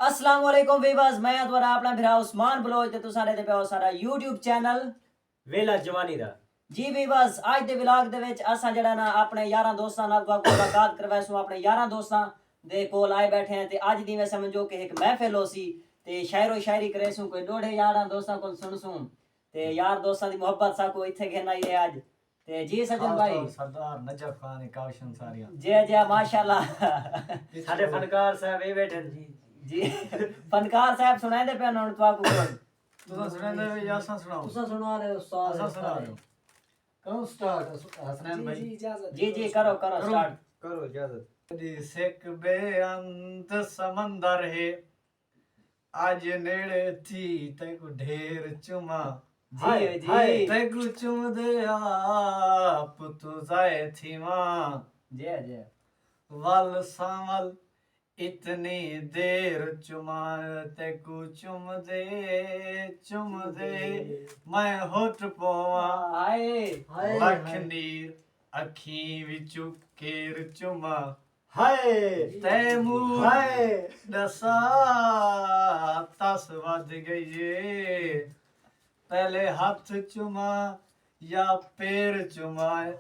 अस्सलाम वालेकुम वीवर्स, मैं द्वारा अपना भरा उस्मान बलोच ते तुसां दे पे सारा YouTube चैनल वेला जवानी दा जी वीवर्स। आज दे व्लॉग दे विच असां जेड़ा ना अपने यारां दोस्तां नाल मुलाकात करवासू। अपने यारां दोस्तां दे कोल आए बैठे हैं ते अज दी मैं समझो कि एक महफिल होसी ते शायरो शायरी करेसू। कोई डोढ़े यारां दोस्तां कोल सुनसू ते यार दोस्तां दी मोहब्बत साको इत्थे घेना ही है आज। ते जी सज्जन भाई सरदार नजफ खान काशन सारिया जय जय माशाल्लाह। साडे फनकार साहब ए बैठे जी जी फनकार साहब सुनाए पे हुन तुआको कोल तुसा सुनांदे वे या असां सुनाओ तुसा सुना रहे हो उस्ताद असां सुना रहे हो करो स्टार्ट हसनैन भाई जी करो स्टार्ट करो इजाजत दी सिक बेअंत समंदर है आज नेड़े थी तेको ढेर चुमा जी जी तेको चुम दे आप तू जाए थी मां जय जय वल सावल इतनी देर चुमा तेको चुम दे मैं होठ पोवा आए लख नीर अखी विचु केर चुमा हाय तैमूर हाय दसा तस वध गई पहले हाथ चुमा या पैर चुमाए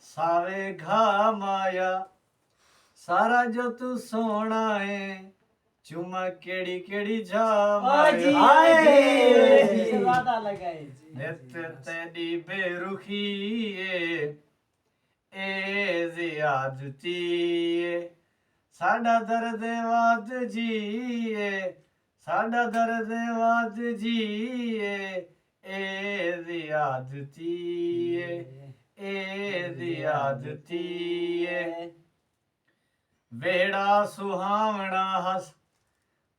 सावे घा माया सारा जो तू सोना है चुमा केड़ी केड़ी जा जी माया जी वादा लगाए जी नित तेरी बेरुखी ए जियादती साडा दर्द वाद जी साडा दर्द वाद जी ए जियादती ए जियादती वेड़ा सुहावना हस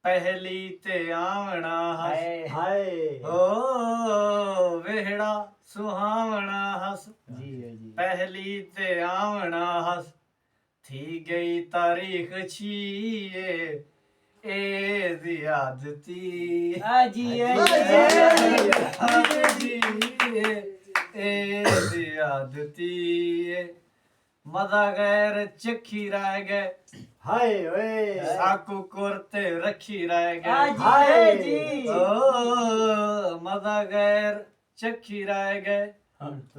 पहली ते आवना हस हाय ओ वेड़ा सुहावना हस जी जी पहली ते आवना हस थी गई तारीख छी ए जियादती जी ए जियादती मजा गैर चखी रह गए हाय ओए साकू कोरते रखी रह गए हाय जी ओ मजा गैर चखी रह गए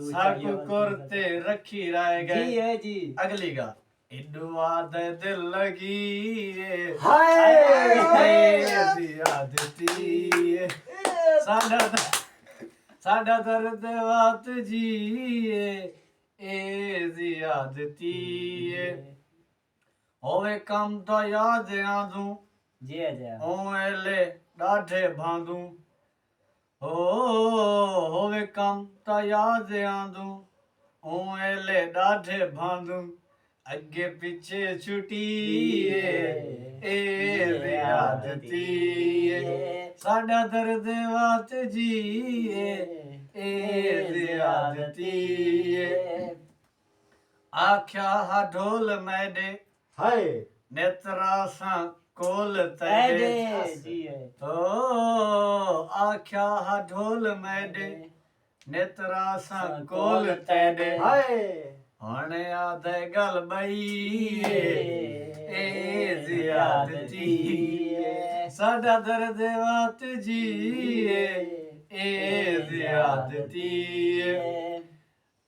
साकू कोरते रखी रह गए जी अगली गा इडुआ दे दिल लगी हाय जियादती साडा दर्द वात जी ए जियादती होवे कम तो याद आंदू जी जय ओले डाढे भांदू होवे कम तो याद आंदू ओले डाढे भांदू अगे पीछे छुटी ए जियादती साडा दर्द वात जी ए जियादती आख्या हा ढोल मैडे हाय नेत्रा सा कोल तैडे जी ओ आख्या हा ढोल मैडे नेत्रा सा कोल तैडे हाय हणे आधे गल बई ए जियादती साडा दर्द वात जी ए जियादती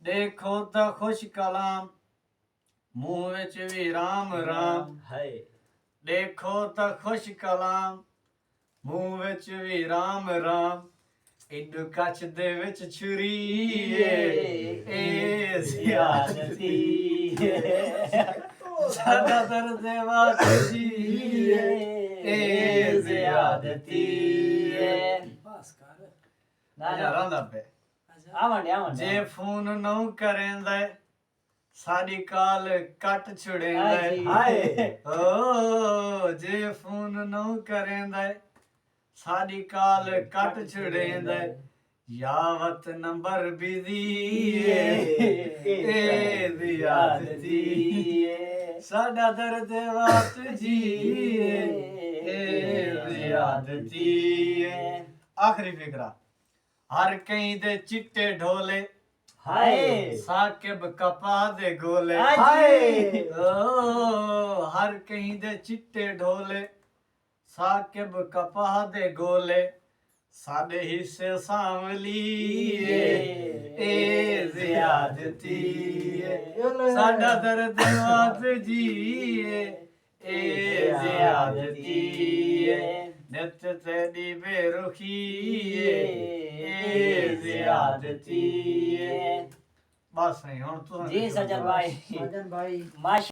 देखो तो खुश कलाम मुंह विच भी राम राम हाय देखो तो खुश कलाम मुंह विच भी राम राम इडू कच दे विच छुरी ए जियादती साडा दर्द वात जी ए जियादती रांदा पे आवन जे फोन नौ करेंदा साडी काल कट छुड़ेंदा हाय ओ जे फोन नौ करेंदा साडी काल कट छुड़ेंदा यावत नंबर बिजी ए जियादती साडा दर्द वात जी ए जियादती आखिरी फिकरा हर कहीं दे चिट्टे ढोले हाय साकिब कपा दे गोले हाय ओ हर कहीं दे चिट्टे ढोले ਸਾਕਿਬ ਕਪਾਹ ਦੇ ਗੋਲੇ ਸਾਡੇ ਹਿੱਸੇ ਸਾਂਵਲੀ ਏ ਜ਼ਿਆਦਤੀ ਸਾਡਾ ਦਰਦ ਵਾਤ ਜੀ ਏ ਜ਼ਿਆਦਤੀ ਨਿਤ ਤੇਰੀ ਬੇਰੁਖੀ ਏ ਜ਼ਿਆਦਤੀ ਬਸ ਨਹੀਂ ਹੁਣ ਤੂੰ ਜੀ ਸਜਣ ਭਾਈ ਸਜਨ ਭਾਈ ਮਾਸ਼ਾ